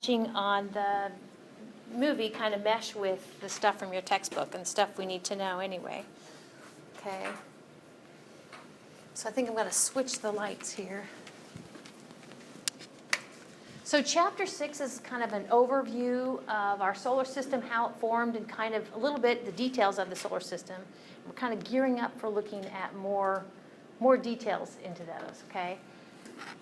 on the movie kind of mesh with the stuff from your textbook and stuff we need to know anyway. Okay. So I think I'm going to switch the lights here. So Chapter 6 is kind of an overview of our solar system, how it formed, and kind of a little bit the details of the solar system. We're kind of gearing up for looking at more details into those, okay?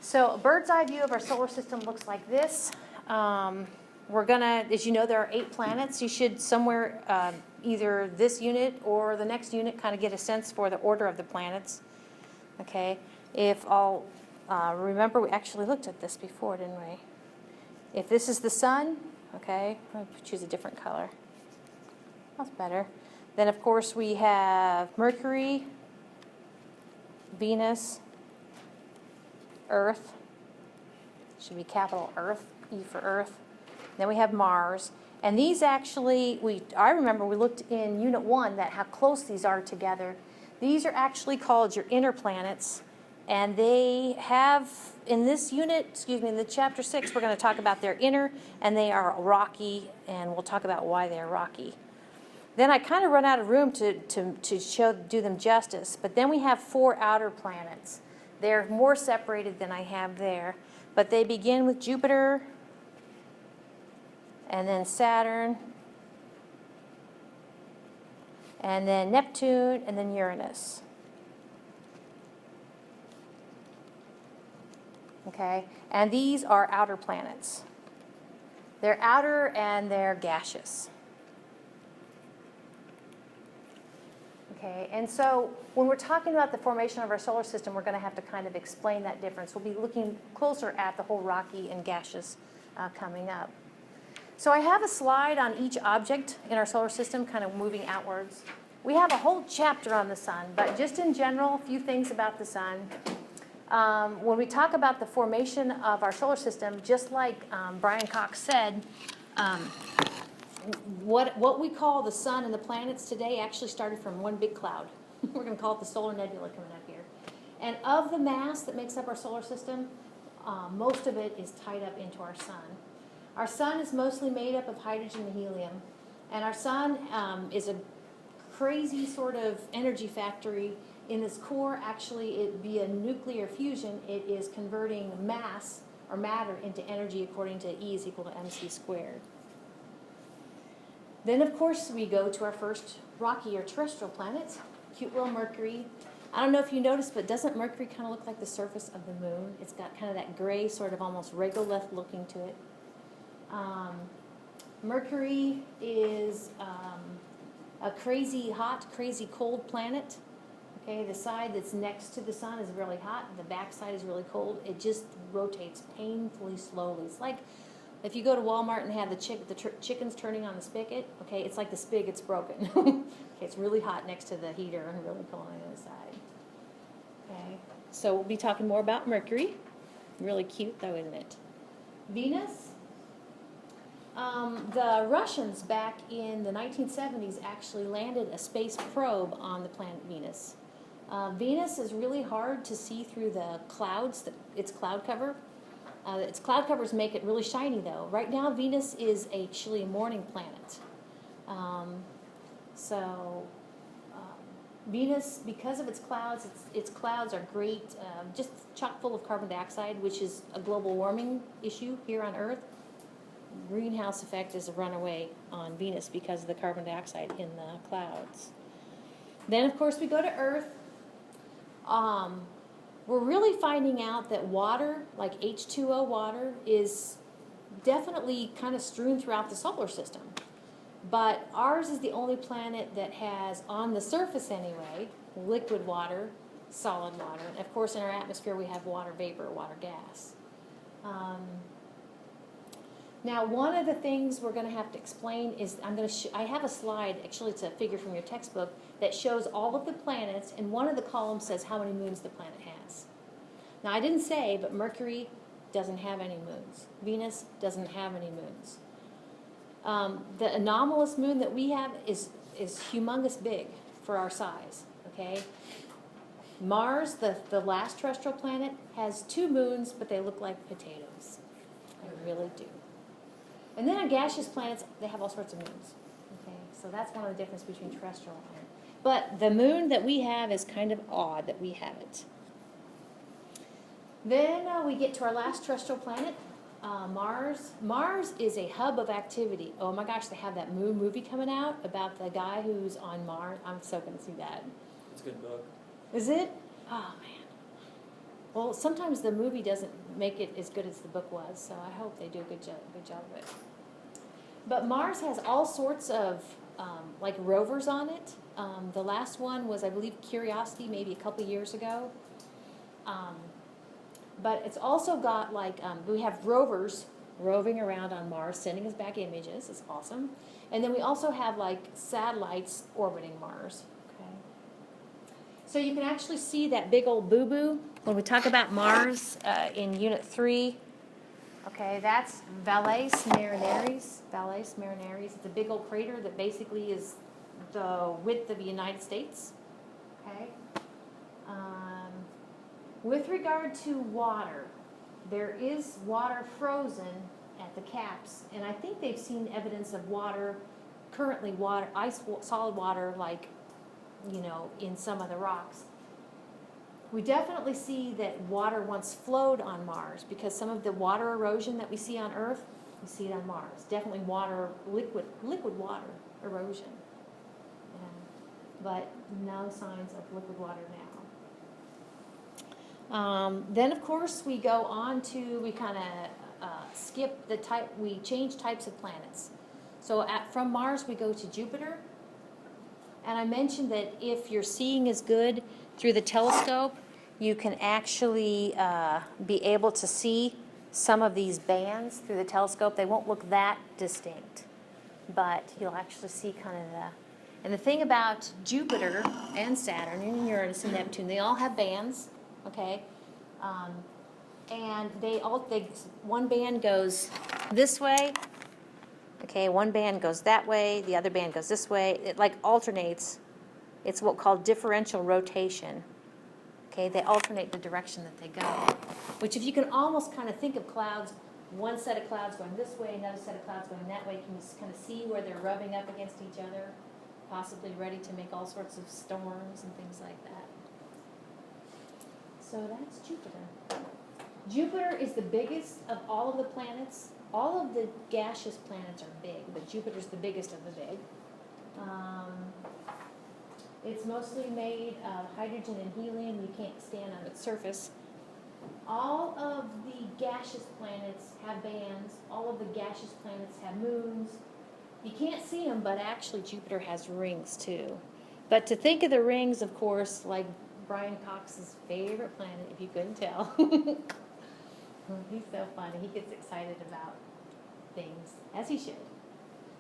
So a bird's eye view of our solar system looks like this. We're going to, as you know, there are 8 planets. You should somewhere, either this unit or the next unit, kind of get a sense for the order of the planets. Okay, if I'll remember, we actually looked at this before, didn't we? If this is the sun, okay, I'll choose a different color. That's better. Then, of course, we have Mercury, Venus, Earth. Should be capital Earth, E for Earth. Then we have Mars. And these actually, I remember we looked in Unit 1 that how close these are together. These are actually called your inner planets. And they have, in this unit, in the Chapter 6, we're going to talk about their inner, and they are rocky, and we'll talk about why they're rocky. Then I kind of run out of room to do them justice. But then we have 4 outer planets. They're more separated than I have there. But they begin with Jupiter, and then Saturn, and then Neptune, and then Uranus. Okay, and these are outer planets. They're outer and they're gaseous. Okay, and so when we're talking about the formation of our solar system, we're going to have to kind of explain that difference. We'll be looking closer at the whole rocky and gaseous coming up. So I have a slide on each object in our solar system, kind of moving outwards. We have a whole chapter on the sun, but just in general, a few things about the sun. When we talk about the formation of our solar system, just like Brian Cox said, what we call the sun and the planets today actually started from one big cloud. We're going to call it the solar nebula coming up here. And of the mass that makes up our solar system, most of it is tied up into our sun. Our sun is mostly made up of hydrogen and helium. And our sun is a crazy sort of energy factory. In its core, actually, via nuclear fusion, it is converting mass or matter into energy according to E is equal to mc squared. Then, of course, we go to our first rocky or terrestrial planet, cute little Mercury. I don't know if you noticed, but doesn't Mercury kind of look like the surface of the moon? It's got kind of that gray, sort of almost regolith looking to it. Mercury is a crazy hot, crazy cold planet. Okay, the side that's next to the sun is really hot, and the back side is really cold. It just rotates painfully slowly. It's like if you go to Walmart and have the chickens turning on the spigot, okay, it's like the spigot's broken. Okay, it's really hot next to the heater and really cold on the other side. Okay, so we'll be talking more about Mercury. Really cute though, isn't it? Venus. The Russians back in the 1970s actually landed a space probe on the planet Venus. Venus is really hard to see through the clouds, its cloud cover. Its cloud covers make it really shiny, though. Right now, Venus is actually a morning planet. Venus, because of its clouds are great, just chock full of carbon dioxide, which is a global warming issue here on Earth. Greenhouse effect is a runaway on Venus because of the carbon dioxide in the clouds. Then, of course, we go to Earth. We're really finding out that water, like H2O water, is definitely kind of strewn throughout the solar system. But ours is the only planet that has, on the surface anyway, liquid water, solid water. And of course, in our atmosphere, we have water vapor, water gas. Now, one of the things we're going to have to explain is I have a slide, actually it's a figure from your textbook, that shows all of the planets, and one of the columns says how many moons the planet has. Now, I didn't say, but Mercury doesn't have any moons. Venus doesn't have any moons. The anomalous moon that we have is humongous big for our size, okay? Mars, the last terrestrial planet, has 2 moons, but they look like potatoes. They really do. And then on gaseous planets, they have all sorts of moons. Okay, so that's one of the differences between terrestrial and. But the moon that we have is kind of odd that we have it. Then we get to our last terrestrial planet, Mars. Mars is a hub of activity. Oh my gosh, they have that movie coming out about the guy who's on Mars. I'm so going to see that. It's a good book. Is it? Oh man. Well, sometimes the movie doesn't make it as good as the book was, so I hope they do a good job of it. But Mars has all sorts of like rovers on it. The last one was, I believe, Curiosity, maybe a couple years ago. But it's also got like, we have rovers roving around on Mars, sending us back images. It's awesome. And then we also have like satellites orbiting Mars. Okay. So you can actually see that big old boo-boo when we talk about Mars in Unit 3. Okay, that's Valles Marineris. Valles Marineris. It's a big old crater that basically is the width of the United States. Okay. With regard to water, there is water frozen at the caps, and I think they've seen evidence of water, currently water, solid water, like, you know, in some of the rocks. We definitely see that water once flowed on Mars, because some of the water erosion that we see on Earth, we see it on Mars. Definitely water, liquid water erosion. But no signs of liquid water now. Then, of course, we go on to, we kind of skip the type, we change types of planets. So from Mars, we go to Jupiter. And I mentioned that if your seeing is good through the telescope, you can actually be able to see some of these bands through the telescope. They won't look that distinct, but you'll actually see kind of the. And the thing about Jupiter and Saturn and Uranus and Neptune, they all have bands. Okay, and one band goes this way. Okay, one band goes that way. The other band goes this way. It like alternates. It's what called differential rotation. Okay, they alternate the direction that they go. Which, if you can almost kind of think of clouds, one set of clouds going this way, another set of clouds going that way. Can you kind of see where they're rubbing up against each other, possibly ready to make all sorts of storms and things like that. So that's Jupiter. Jupiter is the biggest of all of the planets. All of the gaseous planets are big, but Jupiter's the biggest of the big. It's mostly made of hydrogen and helium. You can't stand on its surface. All of the gaseous planets have bands. All of the gaseous planets have moons. You can't see them, but actually Jupiter has rings too. But to think of the rings, of course, like Brian Cox's favorite planet, if you couldn't tell. He's so funny. He gets excited about things, as he should.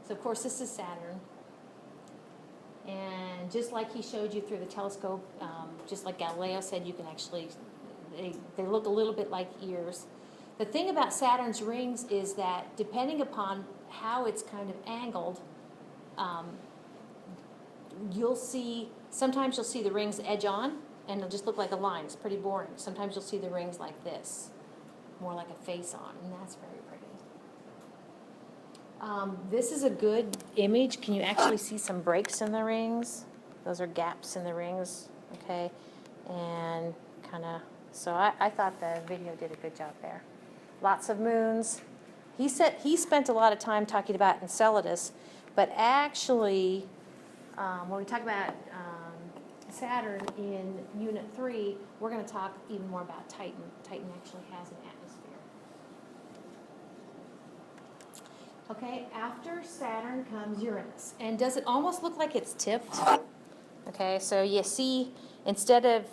So, of course, this is Saturn. And just like he showed you through the telescope, just like Galileo said, you can actually, they look a little bit like ears. The thing about Saturn's rings is that depending upon how it's kind of angled, sometimes you'll see the rings edge on, and it'll just look like a line. It's pretty boring. Sometimes you'll see the rings like this, more like a face on, and that's very pretty. This is a good image. Can you actually see some breaks in the rings? Those are gaps in the rings, okay? And kind of, so I thought the video did a good job there. Lots of moons. He said he spent a lot of time talking about Enceladus, but actually, when we talk about Saturn in Unit 3, we're going to talk even more about Titan. Titan actually has an atmosphere. Okay, after Saturn comes Uranus. And does it almost look like it's tipped? Okay, so you see, instead of,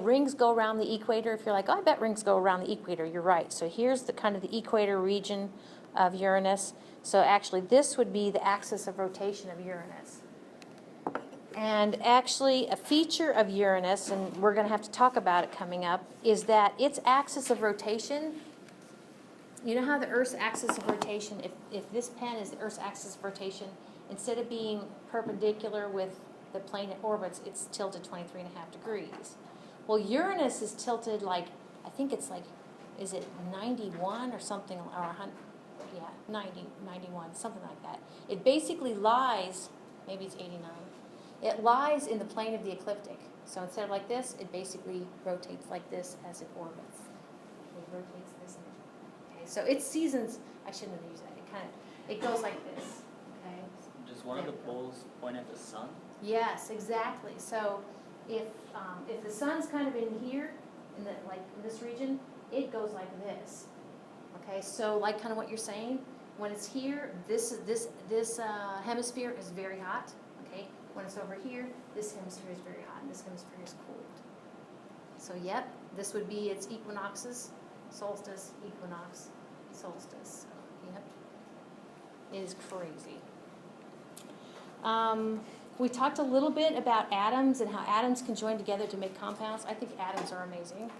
rings go around the equator. If you're like, oh, I bet rings go around the equator, you're right. So here's the kind of the equator region of Uranus. So actually, this would be the axis of rotation of Uranus. And actually, a feature of Uranus, and we're going to have to talk about it coming up, is that its axis of rotation, you know how the Earth's axis of rotation, if this pen is the Earth's axis of rotation, instead of being perpendicular with the plane it orbits, it's tilted 23.5 degrees. Well, Uranus is tilted like, I think it's like, is it 91 or something, or yeah, 90, 91, something like that. It basically lies, maybe it's 89. It lies in the plane of the ecliptic. So instead of like this, it basically rotates like this as it orbits. It rotates this. Okay, so its seasons, I shouldn't have used that. It goes like this. Okay. Does one of the poles point at the sun? Yes, exactly. So if the sun's kind of in here, in this region, it goes like this. Okay, so like kind of what you're saying, when it's here, this hemisphere is very hot. Okay, when it's over here, this hemisphere is very hot, and this hemisphere is cold. So yep, this would be its equinoxes, solstice, equinox, solstice. So, yep, it is crazy. We talked a little bit about atoms and how atoms can join together to make compounds. I think atoms are amazing.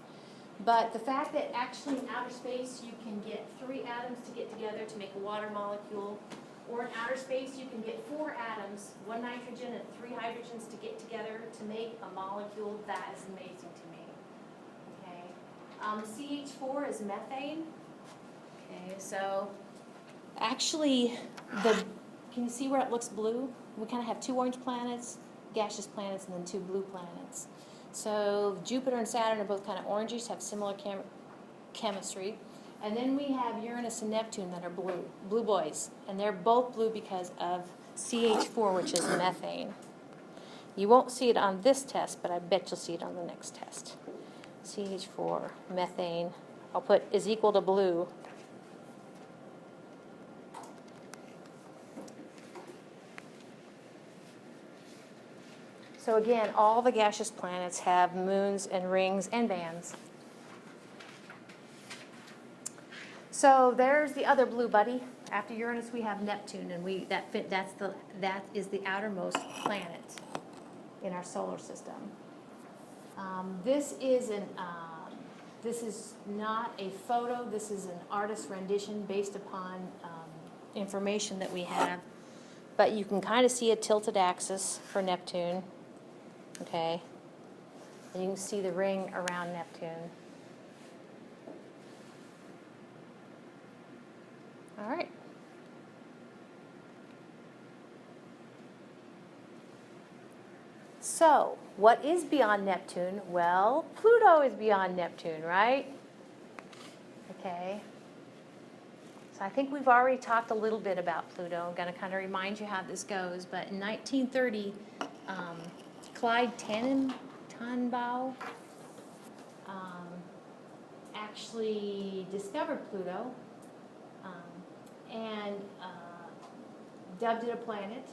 But the fact that actually in outer space you can get 3 atoms to get together to make a water molecule, or in outer space you can get 4 atoms, 1 nitrogen and 3 hydrogens to get together to make a molecule, that is amazing to me. Okay. CH4 is methane. Okay, so actually can you see where it looks blue? We kind of have 2 orange planets, gaseous planets, and then 2 blue planets. So Jupiter and Saturn are both kind of orangish, have similar chemistry. And then we have Uranus and Neptune that are blue boys. And they're both blue because of CH4, which is methane. You won't see it on this test, but I bet you'll see it on the next test. CH4, methane, I'll put is equal to blue. So again, all the gaseous planets have moons and rings and bands. So there's the other blue buddy. After Uranus, we have Neptune, and that is the outermost planet in our solar system. This is not a photo. This is an artist's rendition based upon information that we have. But you can kind of see a tilted axis for Neptune. Okay, and you can see the ring around Neptune. All right. So, what is beyond Neptune? Well, Pluto is beyond Neptune, right? Okay. So I think we've already talked a little bit about Pluto. I'm going to kind of remind you how this goes. But in 1930, Clyde Tannenbaum actually discovered Pluto and dubbed it a planet.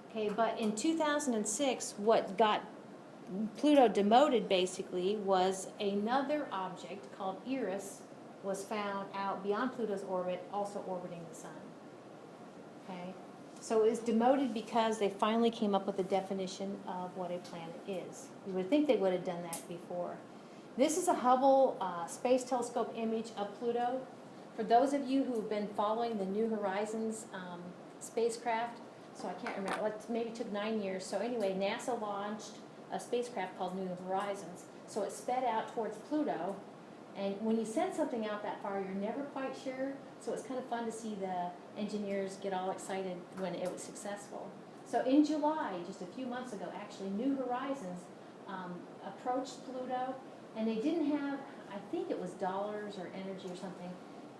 Okay, but in 2006, what got Pluto demoted basically was another object called Eris was found out beyond Pluto's orbit, also orbiting the sun. Okay. So it was demoted because they finally came up with a definition of what a planet is. You would think they would have done that before. This is a Hubble Space Telescope image of Pluto. For those of you who have been following the New Horizons spacecraft, so I can't remember, it maybe took 9 years. So anyway, NASA launched a spacecraft called New Horizons. So it sped out towards Pluto. And when you send something out that far, you're never quite sure. So it's kind of fun to see the engineers get all excited when it was successful. So in July, just a few months ago, actually, New Horizons approached Pluto, and they didn't have, I think it was dollars or energy or something.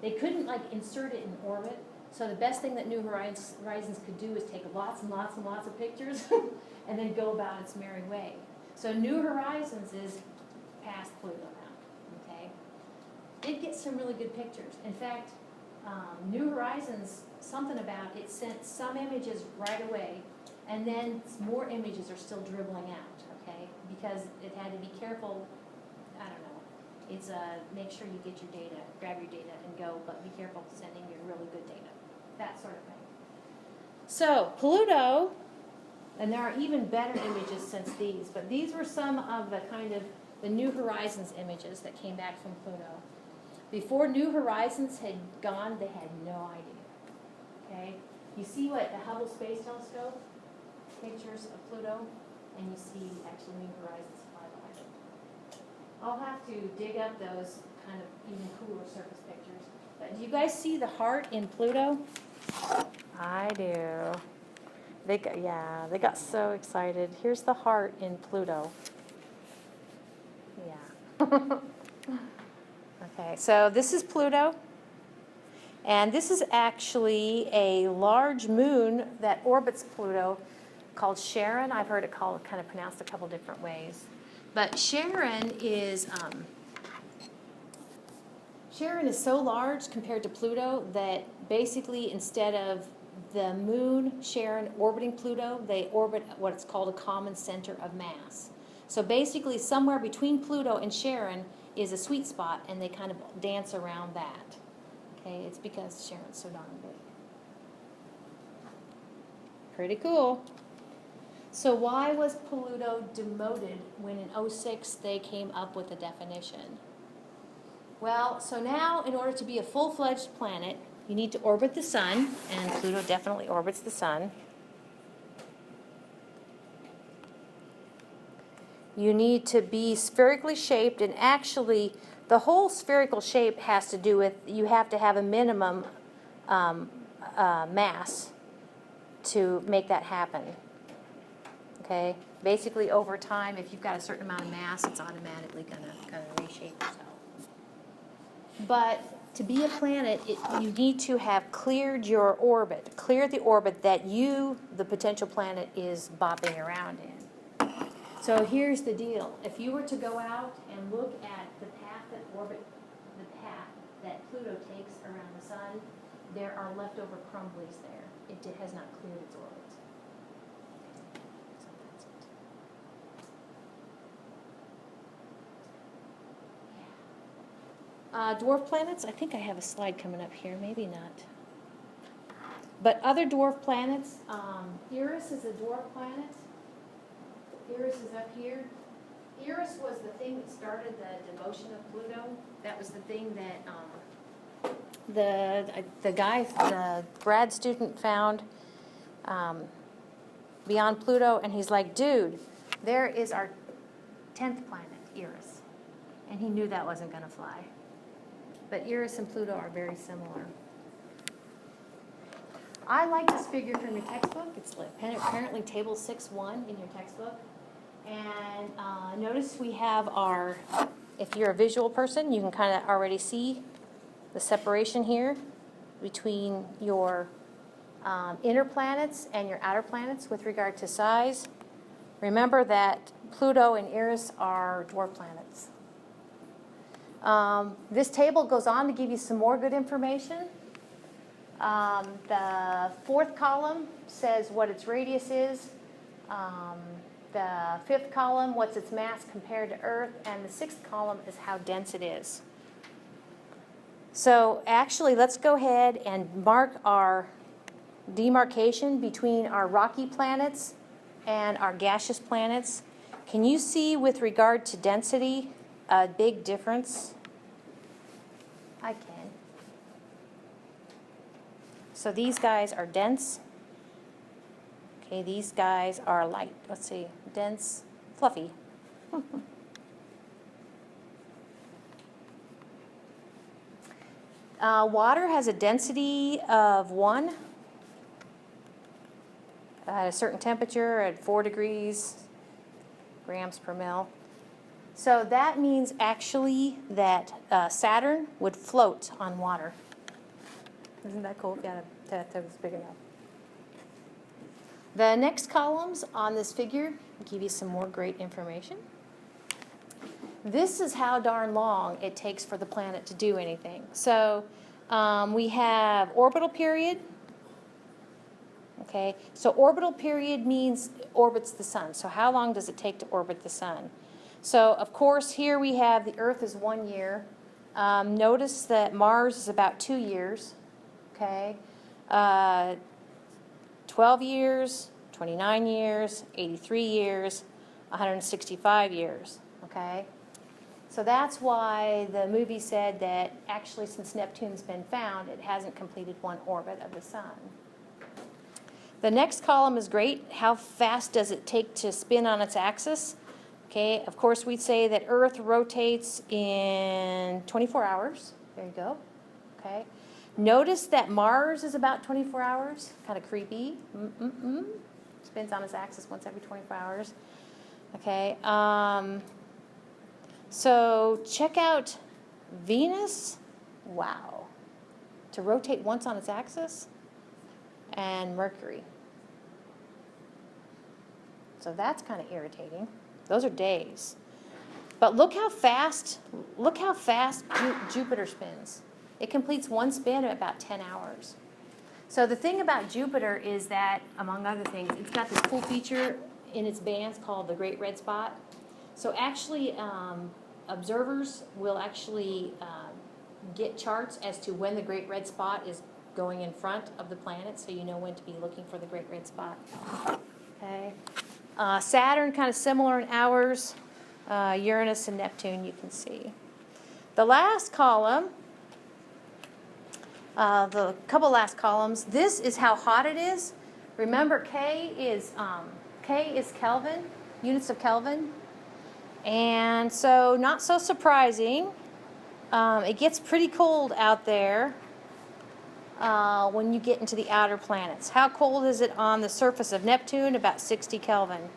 They couldn't insert it in orbit. So the best thing that New Horizons could do is take lots and lots and lots of pictures and then go about its merry way. So New Horizons is past Pluto now. Okay, it gets some really good pictures. In fact, New Horizons, something about it sent some images right away, and then more images are still dribbling out, okay? Because it had to be careful, I don't know. It's make sure you get your data, grab your data and go, but be careful sending your really good data, that sort of thing. So Pluto, and there are even better images since these, but these were some of the kind of the New Horizons images that came back from Pluto. Before New Horizons had gone, they had no idea. Okay? You see what the Hubble Space Telescope pictures of Pluto, and you see actually New Horizons fly behind it. I'll have to dig up those kind of even cooler surface pictures. But do you guys see the heart in Pluto? I do. They got so excited. Here's the heart in Pluto. Yeah. Okay, so this is Pluto. And this is actually a large moon that orbits Pluto called Charon. I've heard it called, kind of pronounced a couple different ways. But Charon is so large compared to Pluto that basically instead of the moon, Charon, orbiting Pluto, they orbit what's called a common center of mass. So basically somewhere between Pluto and Charon is a sweet spot, and they kind of dance around that. Okay, it's because Charon's so darn big. Pretty cool. So why was Pluto demoted when in 2006 they came up with a definition? Well, so now in order to be a full-fledged planet, you need to orbit the sun, and Pluto definitely orbits the sun. You need to be spherically shaped, and actually the whole spherical shape has to do with you have to have a minimum mass to make that happen. Okay? Basically over time, if you've got a certain amount of mass, it's automatically going to reshape itself. But to be a planet, you need to have cleared your orbit, clear the orbit that you, the potential planet, is bopping around in. So here's the deal. If you were to go out and look at the path that Pluto takes around the sun, there are leftover crumblies there. It has not cleared its orbit. So that's it. Dwarf planets, I think I have a slide coming up here, maybe not. But other dwarf planets, Eris is a dwarf planet. Eris is up here. Eris was the thing that started the demotion of Pluto. That was the thing that the grad student found beyond Pluto, and he's like, dude, there is our 10th planet, Eris. And he knew that wasn't going to fly. But Eris and Pluto are very similar. I like this figure from your textbook. It's apparently table 6.1 in your textbook. And notice we have our, if you're a visual person, you can kind of already see the separation here between your inner planets and your outer planets with regard to size. Remember that Pluto and Eris are dwarf planets. This table goes on to give you some more good information. The fourth column says what its radius is. The fifth column, what's its mass compared to Earth. And the sixth column is how dense it is. So actually, let's go ahead and mark our demarcation between our rocky planets and our gaseous planets. Can you see with regard to density a big difference? I can. So these guys are dense. Okay, these guys are light. Let's see, dense, fluffy. Water has a density of 1 at a certain temperature at 4 degrees grams per mil. So that means actually that Saturn would float on water. Isn't that cool? Yeah, that was big enough. The next columns on this figure give you some more great information. This is how darn long it takes for the planet to do anything. So we have orbital period. Okay, so orbital period means orbits the sun. So how long does it take to orbit the sun? So of course here we have the Earth is 1 year. Notice that Mars is about 2 years. Okay, 12 years, 29 years, 83 years, 165 years. Okay. So that's why the movie said that actually since Neptune's been found, it hasn't completed 1 orbit of the sun. The next column is great. How fast does it take to spin on its axis? Okay, of course we'd say that Earth rotates in 24 hours. There you go. okay? Notice that Mars is about 24 hours, kind of creepy. Spins on its axis once every 24 hours, okay? So check out Venus, wow, to rotate once on its axis, and Mercury. So that's kind of irritating. Those are days. But look how fast Jupiter spins. It completes one spin in about 10 hours. So the thing about Jupiter is that, among other things, it's got this cool feature in its bands called the Great Red Spot. So actually, observers will actually get charts as to when the Great Red Spot is going in front of the planet, so you know when to be looking for the Great Red Spot. Okay. Saturn, kind of similar in hours. Uranus and Neptune, you can see. The last column, the couple last columns, this is how hot it is. Remember, K is Kelvin, units of Kelvin. And so, not so surprising, it gets pretty cold out there when you get into the outer planets. How cold is it on the surface of Neptune? About 60 Kelvin.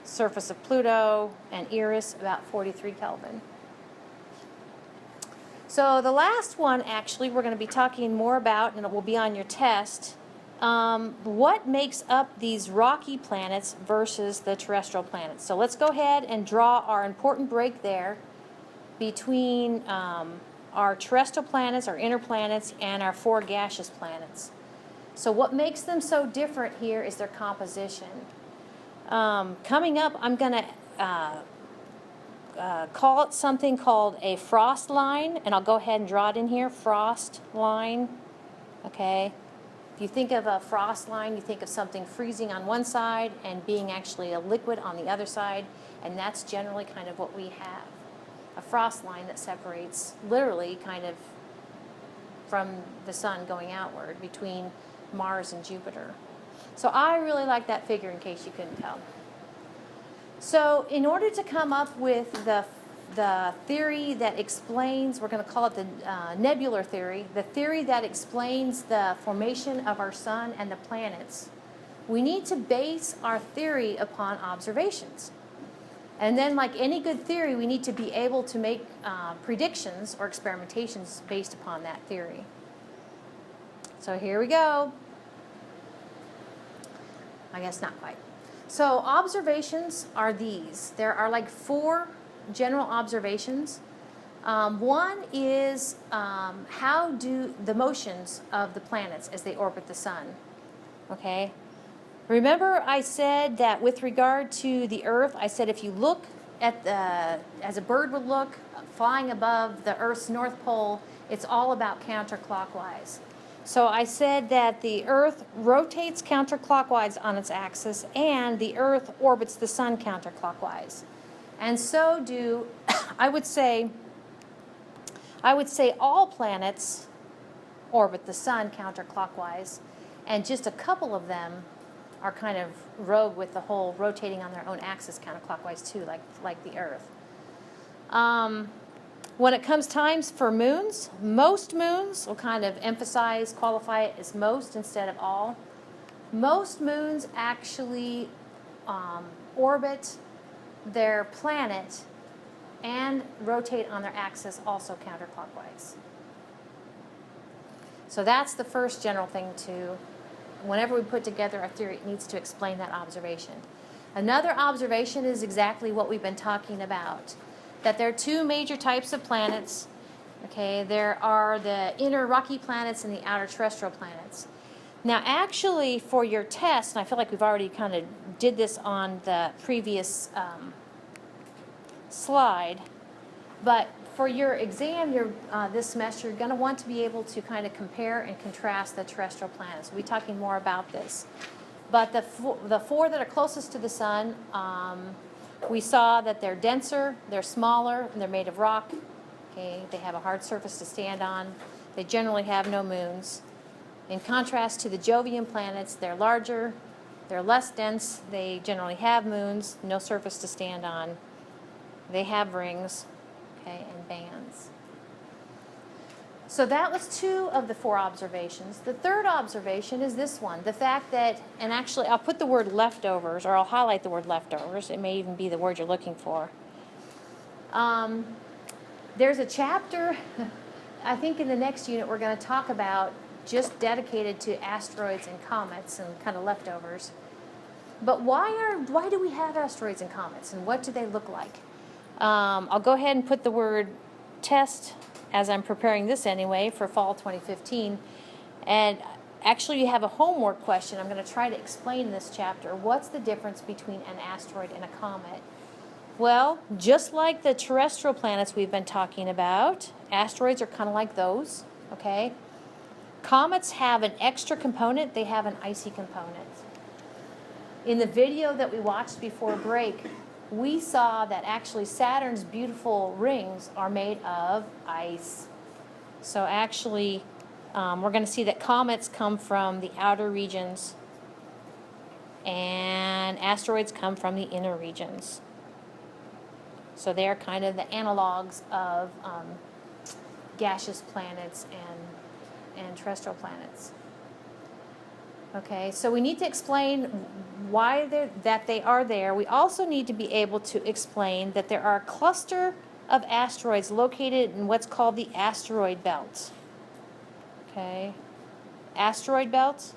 Surface of Pluto and Eris, about 43 Kelvin. So the last one, actually, we're going to be talking more about, and it will be on your test, what makes up these rocky planets versus the terrestrial planets. So let's go ahead and draw our important break there between our terrestrial planets, our inner planets, and our four gaseous planets. So what makes them so different here is their composition. Coming up, I'm going to call it something called a frost line, and I'll go ahead and draw it in here, frost line, okay? If you think of a frost line, you think of something freezing on one side and being actually a liquid on the other side, and that's generally kind of what we have. A frost line that separates literally kind of from the sun going outward between Mars and Jupiter. So I really like that figure in case you couldn't tell. So in order to come up with the theory that explains, we're going to call it the nebular theory, the theory that explains the formation of our sun and the planets, we need to base our theory upon observations. And then, like any good theory, we need to be able to make predictions or experimentations based upon that theory. So here we go. I guess not quite. So observations are these. There are like 4 general observations. One is how do the motions of the planets as they orbit the sun. Okay? Remember I said that with regard to the Earth, I said if you look at as a bird would look, flying above the Earth's North Pole, it's all about counterclockwise. So I said that the Earth rotates counterclockwise on its axis, and the Earth orbits the sun counterclockwise. And so do, I would say all planets orbit the sun counterclockwise, and just a couple of them are kind of rogue with the whole rotating on their own axis counterclockwise too, like the Earth. When it comes times for moons, most moons, will kind of qualify it as most instead of all. Most moons actually orbit their planet and rotate on their axis also counterclockwise. So that's the first general thing to, whenever we put together a theory, it needs to explain that observation. Another observation is exactly what we've been talking about, that there are 2 major types of planets. Okay, there are the inner rocky planets and the outer terrestrial planets. Now actually for your test, and I feel like we've already kind of did this on the previous slide, but for your exam this semester, you're going to want to be able to kind of compare and contrast the terrestrial planets. We'll be talking more about this. But the 4 that are closest to the sun, we saw that they're denser, they're smaller, and they're made of rock. Okay, they have a hard surface to stand on. They generally have no moons. In contrast to the Jovian planets, they're larger, they're less dense, they generally have moons, no surface to stand on. They have rings, okay, and bands. So that was 2 of the 4 observations. The third observation is this one, the fact that, and actually I'll put the word leftovers, or I'll highlight the word leftovers. It may even be the word you're looking for. There's a chapter, I think in the next unit we're going to talk about just dedicated to asteroids and comets and kind of leftovers. But why do we have asteroids and comets, and what do they look like? I'll go ahead and put the word test, as I'm preparing this anyway, for fall 2015. And actually you have a homework question. I'm going to try to explain in this chapter. What's the difference between an asteroid and a comet? Well, just like the terrestrial planets we've been talking about, asteroids are kind of like those, okay? Comets have an extra component. They have an icy component. In the video that we watched before break, we saw that actually Saturn's beautiful rings are made of ice. So actually, we're going to see that comets come from the outer regions and asteroids come from the inner regions. So they're kind of the analogs of gaseous planets and terrestrial planets. Okay, so we need to explain why that they are there. We also need to be able to explain that there are a cluster of asteroids located in what's called the asteroid belt. Okay, asteroid belt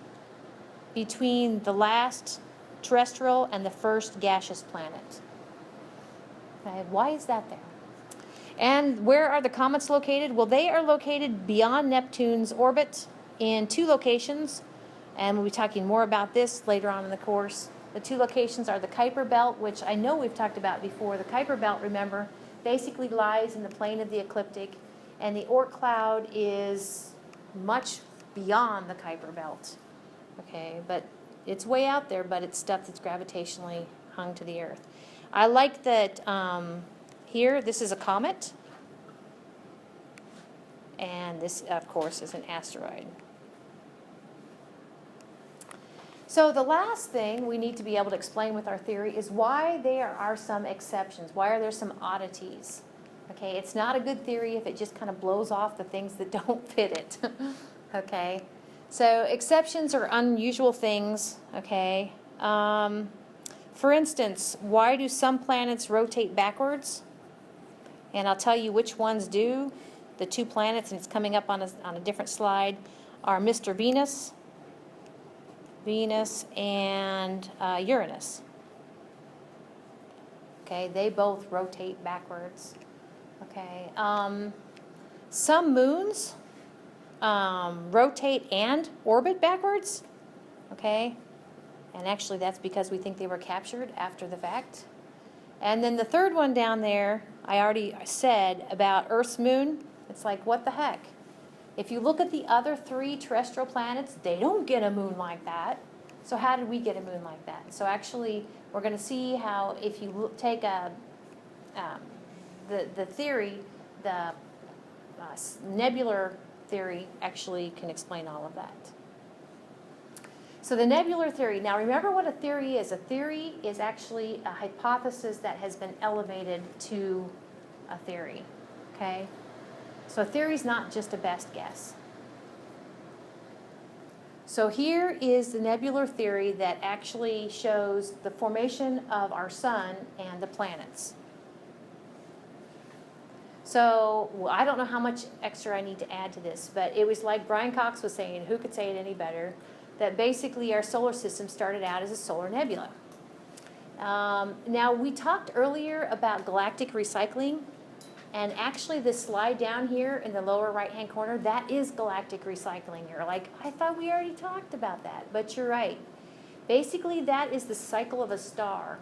between the last terrestrial and the first gaseous planet. Okay, why is that there? And where are the comets located? Well, they are located beyond Neptune's orbit in 2 locations. And we'll be talking more about this later on in the course. The 2 locations are the Kuiper Belt, which I know we've talked about before. The Kuiper Belt, remember, basically lies in the plane of the ecliptic, and the Oort cloud is much beyond the Kuiper Belt. Okay, but it's way out there, but it's stuff that's gravitationally hung to the Earth. I like that here, this is a comet, and this, of course, is an asteroid. So the last thing we need to be able to explain with our theory is why there are some exceptions. Why are there some oddities? Okay, it's not a good theory if it just kind of blows off the things that don't fit it. Okay, so exceptions are unusual things. Okay, for instance, why do some planets rotate backwards? And I'll tell you which ones do. The 2 planets, and it's coming up on a different slide, are Mr. Venus and Uranus. Okay, they both rotate backwards. Okay, some moons rotate and orbit backwards. Okay, and actually that's because we think they were captured after the fact. And then the third one down there, I already said about Earth's moon. It's like, what the heck? If you look at the other 3 terrestrial planets, they don't get a moon like that. So how did we get a moon like that? So actually, we're going to see how if you take the theory, the nebular theory actually can explain all of that. So the nebular theory, now remember what a theory is. A theory is actually a hypothesis that has been elevated to a theory, okay? So a theory is not just a best guess. So here is the nebular theory that actually shows the formation of our sun and the planets. So I don't know how much extra I need to add to this, but it was like Brian Cox was saying, who could say it any better, that basically our solar system started out as a solar nebula. Now we talked earlier about galactic recycling. And actually this slide down here in the lower right-hand corner, that is galactic recycling. You're like, I thought we already talked about that, but you're right. Basically, that is the cycle of a star.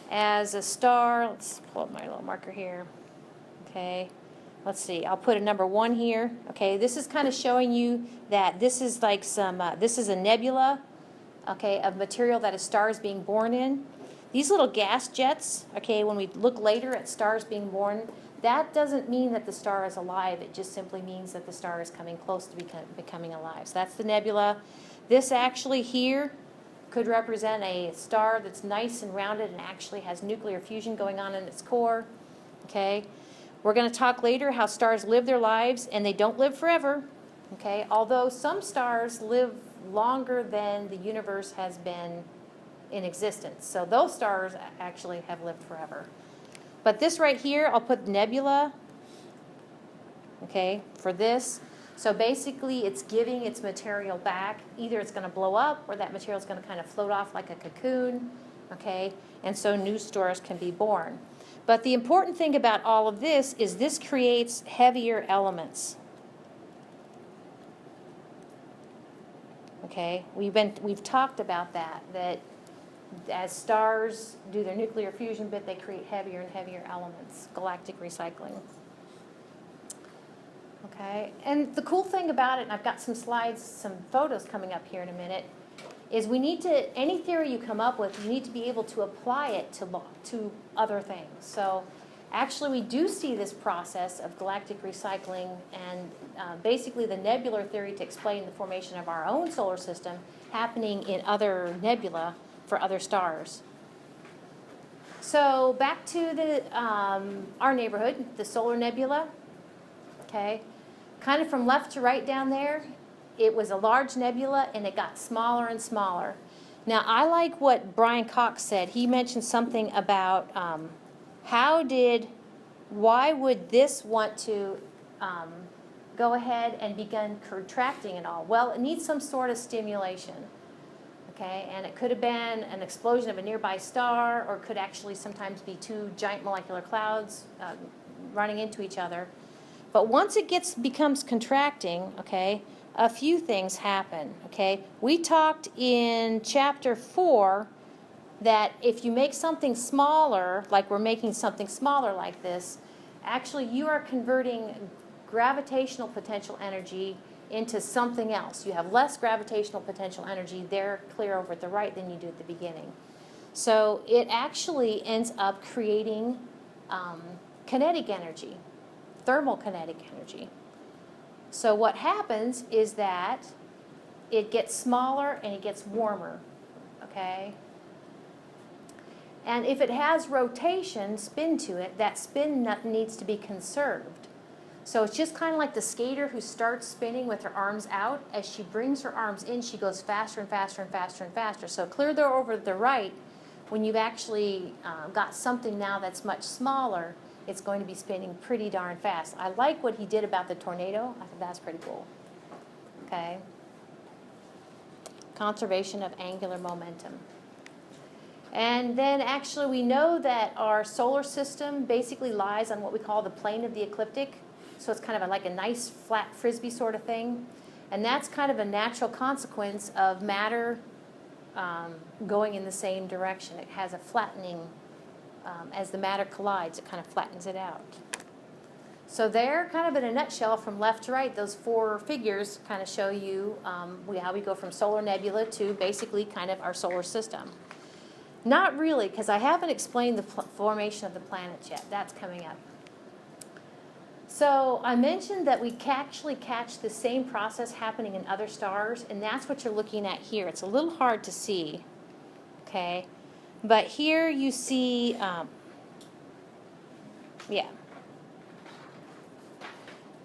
As a star, let's pull up my little marker here. Okay, let's see, I'll put a number 1 here. Okay, this is kind of showing you that this is like this is a nebula, okay, of material that a star is being born in. These little gas jets, okay, when we look later at stars being born, that doesn't mean that the star is alive. It just simply means that the star is coming close to becoming alive. So that's the nebula. This actually here could represent a star that's nice and rounded and actually has nuclear fusion going on in its core. Okay. We're going to talk later how stars live their lives, and they don't live forever, okay? Although some stars live longer than the universe has been in existence. So those stars actually have lived forever. But this right here, I'll put nebula, okay, for this. So basically, it's giving its material back. Either it's going to blow up, or that material is going to kind of float off like a cocoon, okay? And so new stars can be born. But the important thing about all of this is this creates heavier elements. Okay, we've talked about that as stars do their nuclear fusion bit, they create heavier and heavier elements, galactic recycling. Okay, and the cool thing about it, and I've got some slides, some photos coming up here in a minute, is we need to, any theory you come up with, you need to be able to apply it to other things. So actually we do see this process of galactic recycling and basically the nebular theory to explain the formation of our own solar system happening in other nebula for other stars. So back to our neighborhood, the solar nebula, okay? Kind of from left to right down there, it was a large nebula and it got smaller and smaller. Now I like what Brian Cox said. He mentioned something about why would this want to go ahead and begin contracting and all? Well, it needs some sort of stimulation, okay? And it could have been an explosion of a nearby star, or it could actually sometimes be two giant molecular clouds running into each other. But once it becomes contracting, okay, a few things happen, okay? We talked in Chapter 4 that if you make something smaller, like we're making something smaller like this, actually you are converting gravitational potential energy into something else. You have less gravitational potential energy there clear over at the right than you do at the beginning. So it actually ends up creating kinetic energy, thermal kinetic energy. So what happens is that it gets smaller and it gets warmer, okay? And if it has rotation, spin to it, that spin needs to be conserved. So it's just kind of like the skater who starts spinning with her arms out. As she brings her arms in, she goes faster and faster and faster and faster. So clear there over to the right, when you've actually got something now that's much smaller, it's going to be spinning pretty darn fast. I like what he did about the tornado. I think that's pretty cool. Okay. Conservation of angular momentum. And then actually we know that our solar system basically lies on what we call the plane of the ecliptic. So it's kind of like a nice flat frisbee sort of thing. And that's kind of a natural consequence of matter going in the same direction. It has a flattening. As the matter collides, it kind of flattens it out. So there, kind of in a nutshell, from left to right, those four figures kind of show you how we go from solar nebula to basically kind of our solar system. Not really, because I haven't explained the formation of the planets yet. That's coming up. So I mentioned that we actually catch the same process happening in other stars, and that's what you're looking at here. It's a little hard to see, okay? But here you see,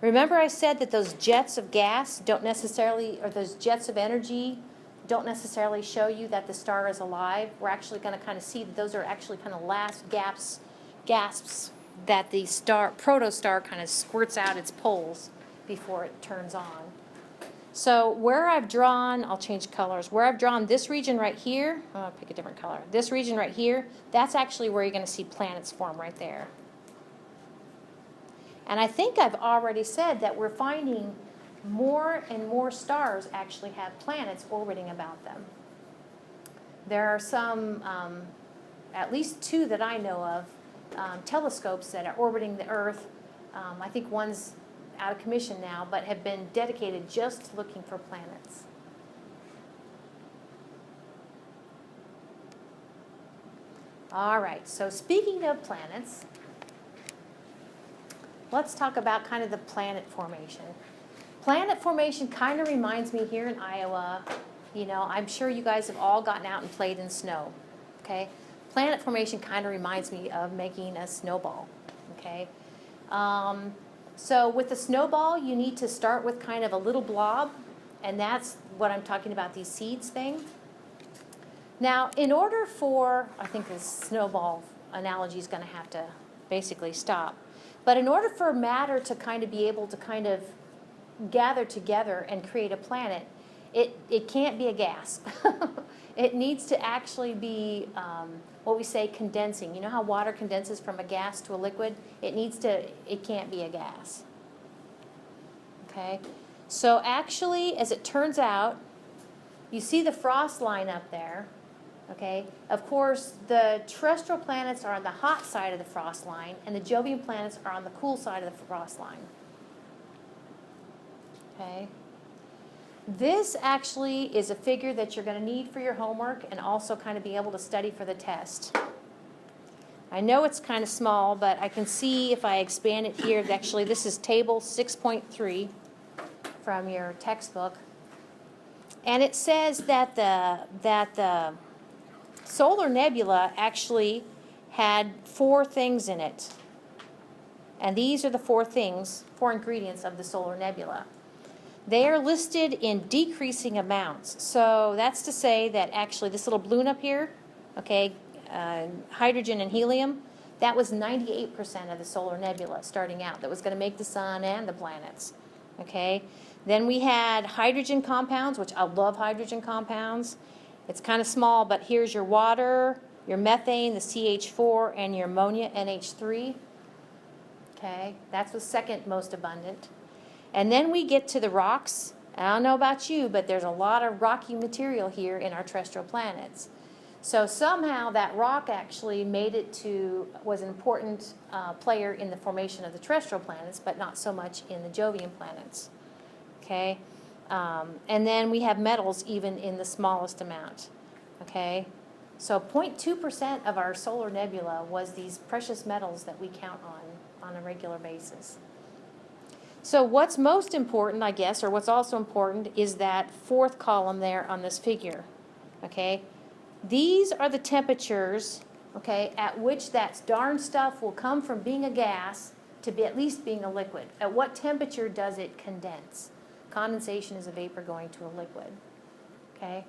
Remember I said that those jets of gas don't necessarily, or those jets of energy don't necessarily show you that the star is alive. We're actually going to kind of see that those are actually kind of last gasps that the protostar kind of squirts out its poles before it turns on. So where I've drawn, I'll change colors, where I've drawn this region right here, I'll pick a different color, this region right here, that's actually where you're going to see planets form right there. And I think I've already said that we're finding more and more stars actually have planets orbiting about them. There are some, at least two that I know of, telescopes that are orbiting the Earth. I think one's out of commission now, but have been dedicated just to looking for planets. All right, so speaking of planets, let's talk about kind of the planet formation. Planet formation kind of reminds me here in Iowa, you know, I'm sure you guys have all gotten out and played in snow, okay? Planet formation kind of reminds me of making a snowball, okay? So with the snowball, you need to start with kind of a little blob, and that's what I'm talking about, these seeds thing. Now, in order for, I think this snowball analogy is going to have to basically stop, but in order for matter to kind of be able to kind of gather together and create a planet, it can't be a gas. It needs to actually be what we say condensing. You know how water condenses from a gas to a liquid? It can't be a gas. Okay? So actually, as it turns out, you see the frost line up there. Okay? Of course, the terrestrial planets are on the hot side of the frost line, and the Jovian planets are on the cool side of the frost line. Okay? This actually is a figure that you're going to need for your homework and also kind of be able to study for the test. I know it's kind of small, but I can see if I expand it here, actually this is table 6.3 from your textbook. And it says that the solar nebula actually had 4 things in it. And these are the 4 ingredients of the solar nebula. They are listed in decreasing amounts. So that's to say that actually this little balloon up here, okay, hydrogen and helium, that was 98% of the solar nebula starting out that was going to make the sun and the planets. Okay. Then we had hydrogen compounds, which I love hydrogen compounds. It's kind of small, but here's your water, your methane, the CH4, and your ammonia, NH3. Okay, that's the second most abundant. And then we get to the rocks. I don't know about you, but there's a lot of rocky material here in our terrestrial planets. So somehow that rock actually was an important player in the formation of the terrestrial planets, but not so much in the Jovian planets. Okay, and then we have metals even in the smallest amount. Okay, so 0.2% of our solar nebula was these precious metals that we count on a regular basis. So what's most important, I guess, or what's also important, is that 4th column there on this figure. Okay, these are the temperatures, okay, at which that darn stuff will come from being a gas to be at least being a liquid. At what temperature does it condense? Condensation is a vapor going to a liquid. Okay,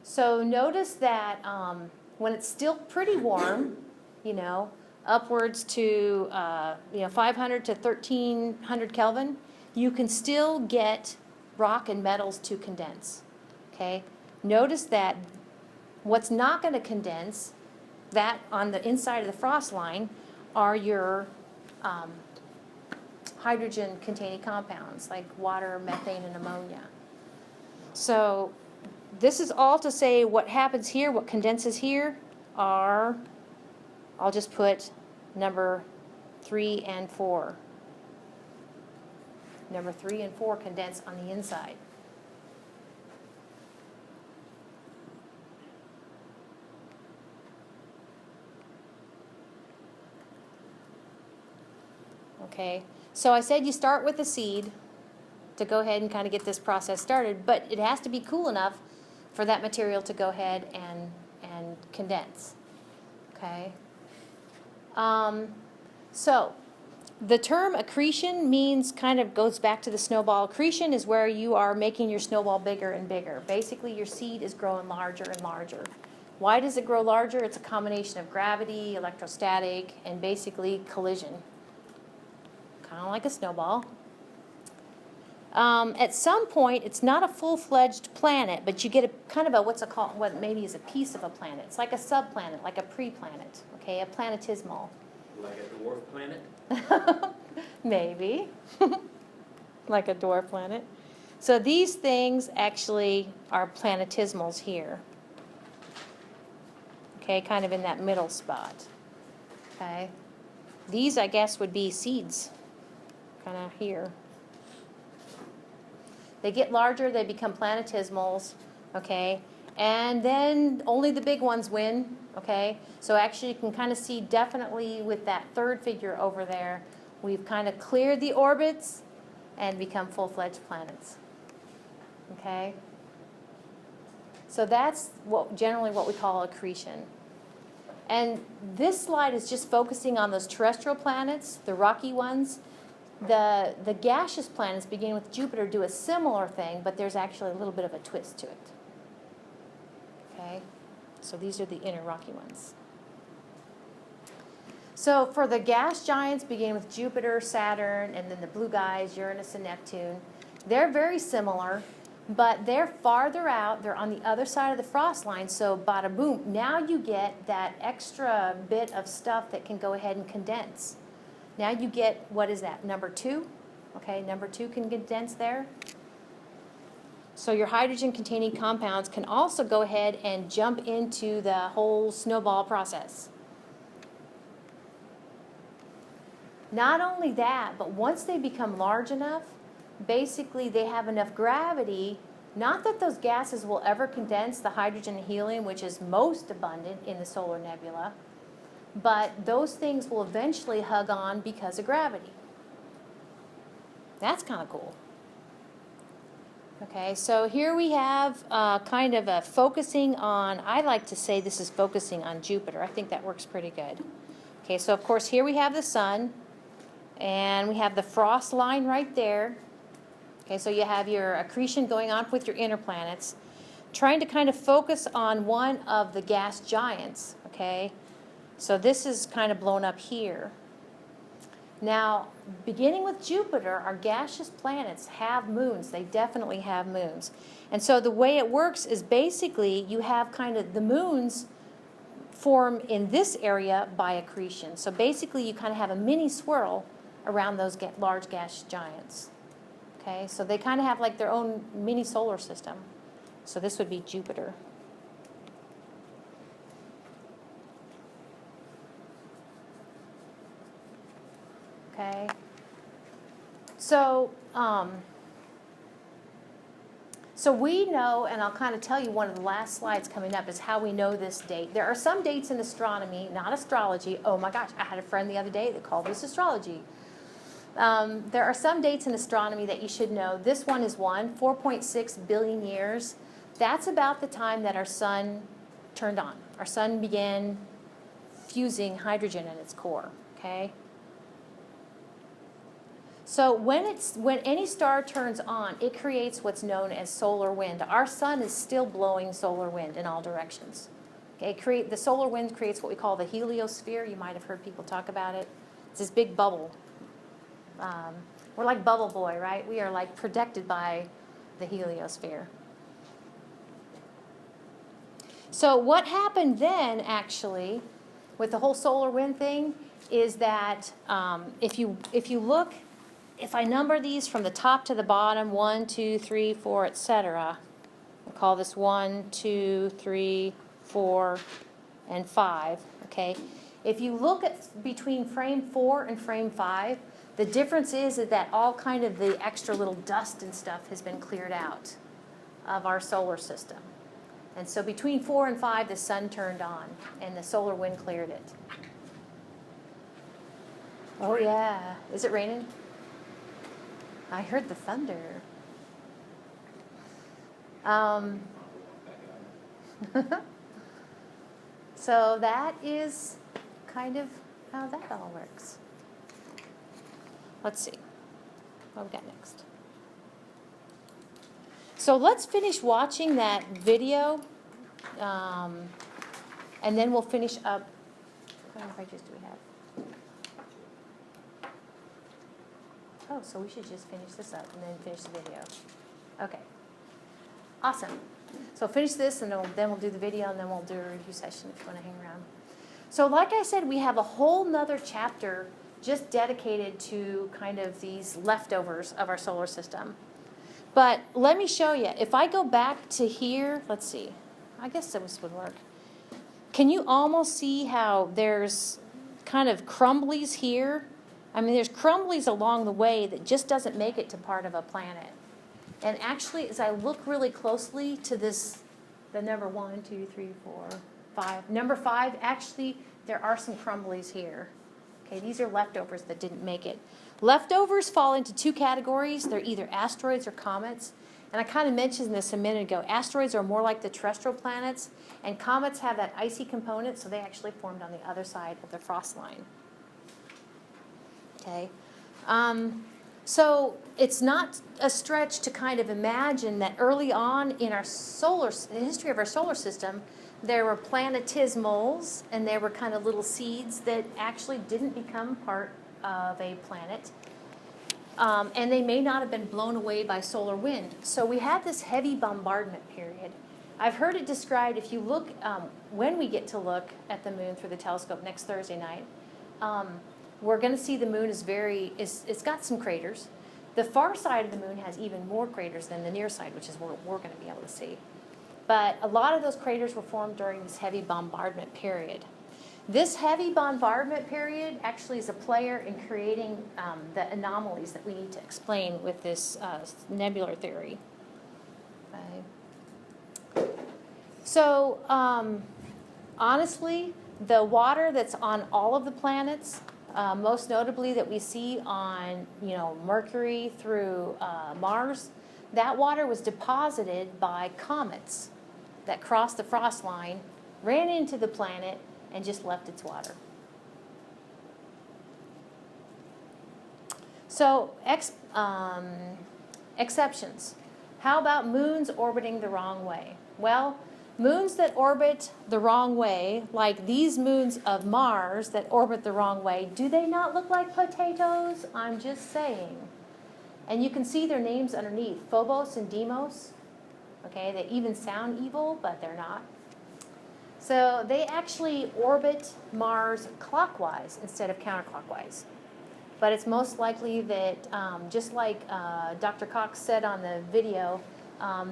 so notice that when it's still pretty warm, you know, upwards to 500 to 1300 Kelvin, you can still get rock and metals to condense. Okay, notice that what's not going to condense, that on the inside of the frost line, are your hydrogen-containing compounds like water, methane, and ammonia. So this is all to say what happens here, what condenses here are, I'll just put number 3 and 4. Number 3 and 4 condense on the inside. Okay, so I said you start with the seed to go ahead and kind of get this process started, but it has to be cool enough for that material to go ahead and condense. Okay. So the term accretion means kind of goes back to the snowball. Accretion is where you are making your snowball bigger and bigger. Basically, your seed is growing larger and larger. Why does it grow larger? It's a combination of gravity, electrostatic, and basically collision. Kind of like a snowball. At some point, it's not a full-fledged planet, but you get a kind of a what maybe is a piece of a planet. It's like a subplanet, like a pre-planet, okay, a planetesimal. Like a dwarf planet? Maybe. Like a dwarf planet. So these things actually are planetesimals here. Okay, kind of in that middle spot. Okay. These, I guess, would be seeds. Kind of here. They get larger, they become planetesimals, okay? And then only the big ones win, okay? So actually you can kind of see definitely with that 3rd figure over there, we've kind of cleared the orbits and become full-fledged planets, okay? So that's generally what we call accretion. And this slide is just focusing on those terrestrial planets, the rocky ones. The gaseous planets, beginning with Jupiter, do a similar thing, but there's actually a little bit of a twist to it. Okay, so these are the inner rocky ones. So for the gas giants, beginning with Jupiter, Saturn, and then the blue guys, Uranus and Neptune, they're very similar, but they're farther out. They're on the other side of the frost line, so bada boom, now you get that extra bit of stuff that can go ahead and condense. Now you get, what is that, number 2? Okay, number 2 can condense there. So your hydrogen-containing compounds can also go ahead and jump into the whole snowball process. Not only that, but once they become large enough, basically they have enough gravity, not that those gases will ever condense, the hydrogen and helium, which is most abundant in the solar nebula, but those things will eventually hug on because of gravity. That's kind of cool. Okay, so here we have kind of a focusing on, I like to say this is focusing on Jupiter. I think that works pretty good. Okay, so of course here we have the sun, and we have the frost line right there. Okay, so you have your accretion going on with your inner planets, trying to kind of focus on one of the gas giants, okay? So this is kind of blown up here. Now, beginning with Jupiter, our gaseous planets have moons. They definitely have moons. And so the way it works is basically you have kind of the moons form in this area by accretion. So basically you kind of have a mini swirl around those large gas giants. Okay, so they kind of have like their own mini solar system. So this would be Jupiter. Okay, so we know, and I'll kind of tell you one of the last slides coming up is how we know this date. There are some dates in astronomy, not astrology. Oh my gosh, I had a friend the other day that called this astrology. There are some dates in astronomy that you should know. This one is 4.6 billion years. That's about the time that our sun turned on. Our sun began fusing hydrogen in its core, okay? So when any star turns on, it creates what's known as solar wind. Our sun is still blowing solar wind in all directions. Okay, the solar wind creates what we call the heliosphere. You might have heard people talk about it. It's this big bubble. We're like Bubble Boy, right? We are like protected by the heliosphere. So what happened then, actually, with the whole solar wind thing, is that if you look, if I number these from the top to the bottom, 1, 2, 3, 4, etc., we'll call this 1, 2, 3, 4, and 5. Okay, if you look at between frame 4 and frame 5. The difference is that all kind of the extra little dust and stuff has been cleared out of our solar system. And so between 4 and 5, the sun turned on, and the solar wind cleared it. Oh, yeah. Is it raining? I heard the thunder. So that is kind of how that all works. Let's see what we got next. So let's finish watching that video, and then we'll finish up. How many pages do we have? Oh, so we should just finish this up and then finish the video. Okay. Awesome. So finish this, and then we'll do the video, and then we'll do a review session if you want to hang around. So like I said, we have a whole nother chapter just dedicated to kind of these leftovers of our solar system. But let me show you. If I go back to here, let's see. I guess this would work. Can you almost see how there's kind of crumblies here? I mean, there's crumblies along the way that just doesn't make it to part of a planet. And actually, as I look really closely to this, the number 1, 2, 3, 4, 5. Number 5, actually, there are some crumblies here. Okay, these are leftovers that didn't make it. Leftovers fall into 2 categories. They're either asteroids or comets. And I kind of mentioned this a minute ago. Asteroids are more like the terrestrial planets, and comets have that icy component, so they actually formed on the other side of the frost line. Okay, so it's not a stretch to kind of imagine that early on in our the history of our solar system, there were planetismals, and there were kind of little seeds that actually didn't become part of a planet. And they may not have been blown away by solar wind. So we had this heavy bombardment period. I've heard it described, if you look, when we get to look at the moon through the telescope next Thursday night, we're going to see the moon it's got some craters. The far side of the moon has even more craters than the near side, which is what we're going to be able to see. But a lot of those craters were formed during this heavy bombardment period. This heavy bombardment period actually is a player in creating the anomalies that we need to explain with this nebular theory. Okay. So, honestly, the water that's on all of the planets, most notably that we see on, Mercury through Mars, that water was deposited by comets that crossed the frost line, ran into the planet, and just left its water. So, exceptions. How about moons orbiting the wrong way? Well, moons that orbit the wrong way, like these moons of Mars that orbit the wrong way, do they not look like potatoes? I'm just saying. And you can see their names underneath, Phobos and Deimos. Okay, they even sound evil, but they're not. So they actually orbit Mars clockwise instead of counterclockwise. But it's most likely that, just like Dr. Cox said on the video,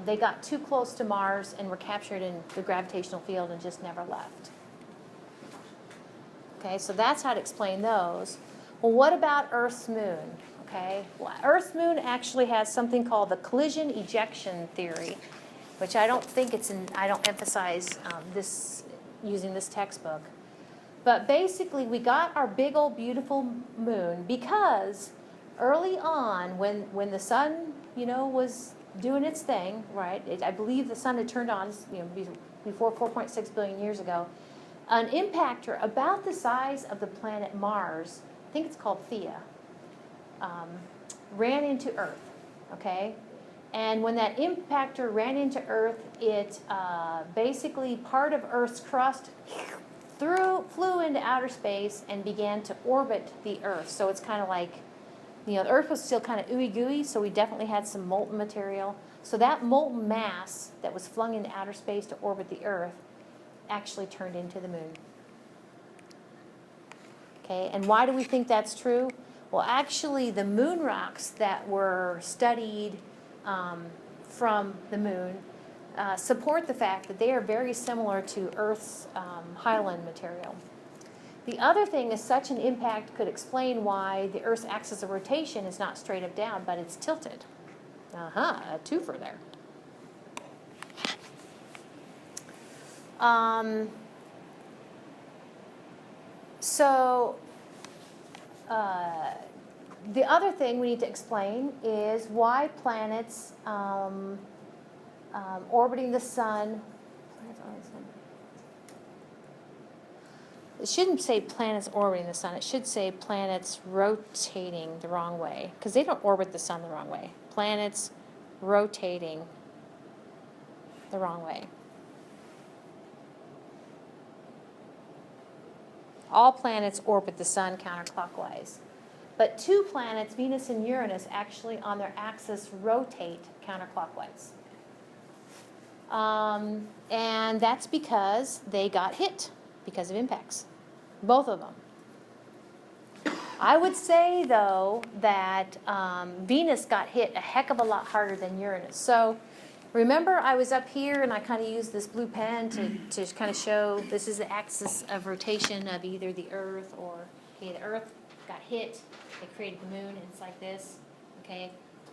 they got too close to Mars and were captured in the gravitational field and just never left. Okay, so that's how to explain those. Well, what about Earth's moon? Okay, well, Earth's moon actually has something called the collision ejection theory, which I don't think I don't emphasize this using this textbook. But basically, we got our big old beautiful moon because early on, when the sun, was doing its thing, right? I believe the sun had turned on, before 4.6 billion years ago. An impactor about the size of the planet Mars, I think it's called Theia, ran into Earth. Okay. And when that impactor ran into Earth, it basically part of Earth's crust flew into outer space and began to orbit the Earth. So it's kind of like, the Earth was still kind of ooey gooey, so we definitely had some molten material. So that molten mass that was flung into outer space to orbit the Earth actually turned into the moon. Okay, and why do we think that's true? Well, actually, the moon rocks that were studied from the moon support the fact that they are very similar to Earth's highland material. The other thing is such an impact could explain why the Earth's axis of rotation is not straight up down, but it's tilted. A twofer there. The other thing we need to explain is why planets orbiting the sun. It shouldn't say planets orbiting the sun. It should say planets rotating the wrong way, because they don't orbit the sun the wrong way. Planets rotating the wrong way. All planets orbit the sun counterclockwise. But two planets, Venus and Uranus, actually on their axis rotate counterclockwise. And that's because they got hit because of impacts. Both of them. I would say, though, that Venus got hit a heck of a lot harder than Uranus. So remember I was up here and I kind of used this blue pen to kind of show this is the axis of rotation of either the Earth or, okay, the Earth got hit. They created the moon, and it's like this, okay?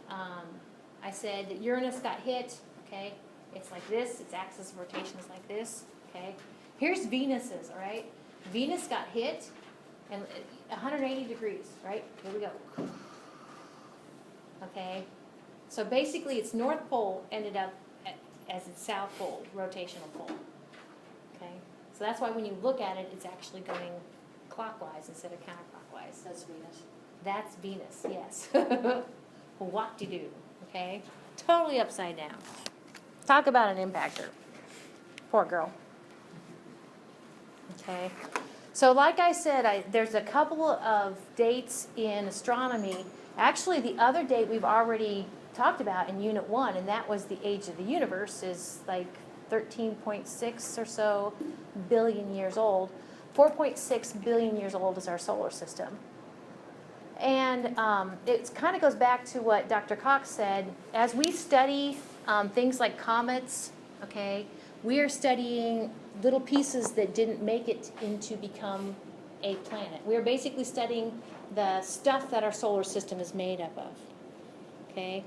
I said that Uranus got hit, okay? It's like this. Its axis of rotation is like this, okay? Here's Venus's, all right? Venus got hit, and 180 degrees, right? Here we go. Okay? So basically, its north pole ended up as its south pole, rotational pole. Okay? So that's why when you look at it, it's actually going clockwise instead of counterclockwise. That's Venus. That's Venus, yes. What-de-do, okay? Totally upside down. Talk about an impactor. Poor girl. Okay. So like I said, there's a couple of dates in astronomy. Actually, the other date we've already talked about in Unit 1, and that was the age of the universe, is like 13.6 or so billion years old. 4.6 billion years old is our solar system. And it kind of goes back to what Dr. Cox said. As we study things like comets, okay, we are studying little pieces that didn't make it into become a planet. We are basically studying the stuff that our solar system is made up of, okay?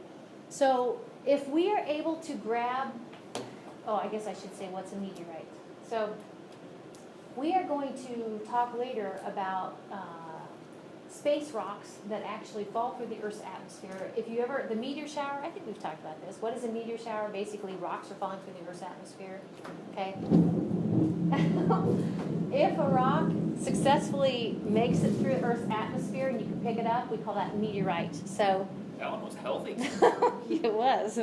So if we are able to grab, oh, I guess I should say what's a meteorite. So we are going to talk later about space rocks that actually fall through the Earth's atmosphere. If you ever, the meteor shower, I think we've talked about this. What is a meteor shower? Basically, rocks are falling through the Earth's atmosphere, okay? If a rock successfully makes it through Earth's atmosphere and you can pick it up, we call that a meteorite. So That one was healthy. it was.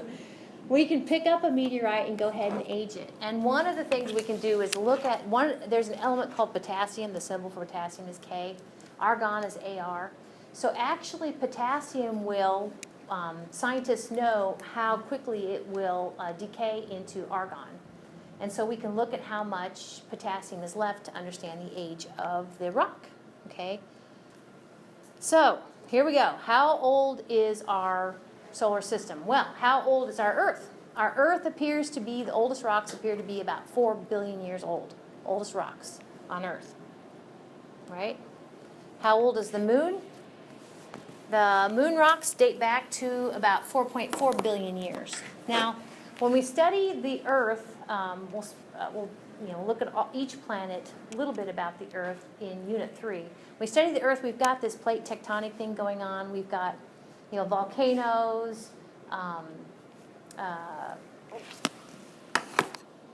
We can pick up a meteorite and go ahead and age it. And one of the things we can do is look at there's an element called potassium. The symbol for potassium is K. Argon is Ar. So actually potassium will, scientists know how quickly it will decay into argon. And so we can look at how much potassium is left to understand the age of the rock, okay? So here we go. How old is our solar system? Well, how old is our Earth? Our Earth appears to be, the oldest rocks appear to be about 4 billion years old. Oldest rocks on Earth, right? How old is the moon? The moon rocks date back to about 4.4 billion years. Now, when we study the Earth, we'll look at each planet, a little bit about the Earth in Unit 3. When we study the Earth, we've got this plate tectonic thing going on. We've got, volcanoes,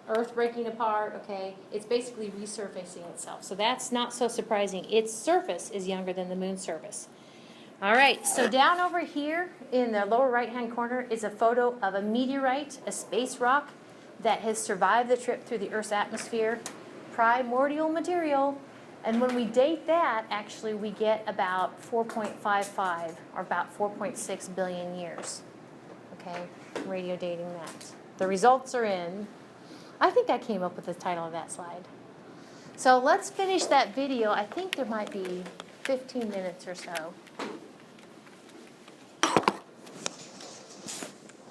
Earth breaking apart, okay? It's basically resurfacing itself. So that's not so surprising. Its surface is younger than the moon's surface. All right, so down over here in the lower right-hand corner is a photo of a meteorite, a space rock, that has survived the trip through the Earth's atmosphere, primordial material. And when we date that, actually we get about 4.55 or about 4.6 billion years. Okay, radio dating that. The results are in. I think I came up with the title of that slide. So let's finish that video. I think there might be 15 minutes or so.